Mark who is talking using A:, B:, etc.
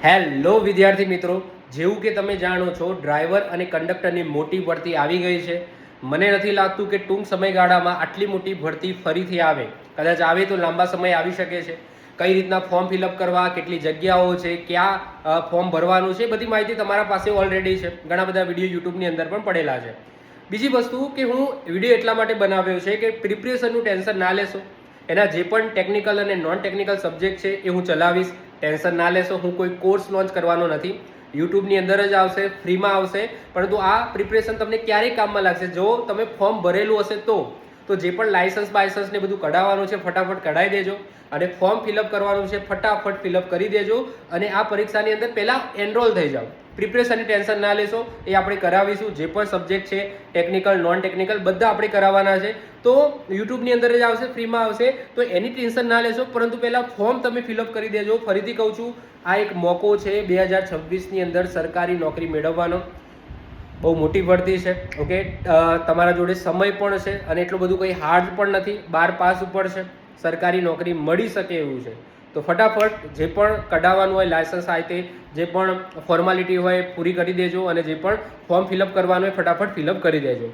A: Hello વિદ્યાર્થી મિત્રો, જેવું કે તમે જાણો છો ડ્રાઈવર અને કંડક્ટરની મોટી ભરતી આવી ગઈ છે. મને નથી લાગતું કે ટૂંક સમયગાળામાં આટલી મોટી ભરતી ફરીથી આવે. કદાચ આવે તો લાંબા સમય આવી શકે છે. કઈ રીતના ફોર્મ ફિલઅપ કરવા, કેટલી જગ્યાઓ છે, ક્યાં ફોર્મ ભરવાનું છે, બધી માહિતી તમારા પાસે ઓલરેડી છે. ઘણા બધા વિડીયો યુટ્યુબની અંદર પણ પડેલા છે. બીજી વસ્તુ કે હું વિડીયો એટલા માટે બનાવ્યો છે કે પ્રિપરેશનનું ટેન્શન ના લેશો. એના જે પણ ટેકનિકલ અને નોન ટેકનિકલ સબ્જેક્ટ છે એ હું ચલાવીશ. ટેન્શન ના લેશો. હું કોઈ કોર્સ લોન્ચ કરવાનો નથી. યુટ્યુબની અંદર જ આવશે, ફ્રીમાં આવશે. પરંતુ આ પ્રિપરેશન તમને ક્યારેય કામમાં લાગશે જો તમે ફોર્મ ભરેલું હશે તો જે પણ લાયસન્સ બાયસન્સ ને બધું કઢાવવાનું છે ફટાફટ કઢાવી દેજો. અને ફોર્મ ફિલઅપ કરવાનું છે ફટાફટ ફિલઅપ કરી દેજો. અને આ પરીક્ષાની અંદર પહેલાં એનરોલ થઈ જાઓ. પ્રિપરેશનની ટેન્શન ના લેશો, એ આપણે કરાવીશું. જે પણ સબ્જેક્ટ છે ટેકનિકલ નોન ટેકનિકલ બધા આપણે કરાવવાના છે. તો યુટ્યુબની અંદર જ આવશે, ફ્રીમાં આવશે. તો એની ટેન્શન ના લેશો, પરંતુ પહેલાં ફોર્મ તમે ફિલઅપ કરી દેજો. ફરીથી કહું છું, આ એક મોકો છે 2026ની અંદર સરકારી નોકરી મેળવવાનો. બહુ મોટી ભરતી છે. ઓકે, તમારા જોડે સમય પણ છે અને એટલું બધું કંઈ હાર્ડ પણ નથી. 12 પાસ ઉપર છે, સરકારી નોકરી મળી શકે એવું છે. તો ફટાફટ જે પણ કઢાવવાનું હોય લાયસન્સ આ તે જે પણ ફોર્માલિટી હોય પૂરી કરી દેજો. અને જે પણ ફોર્મ ફિલઅપ કરવાનું હોય ફટાફટ ફિલઅપ કરી દેજો.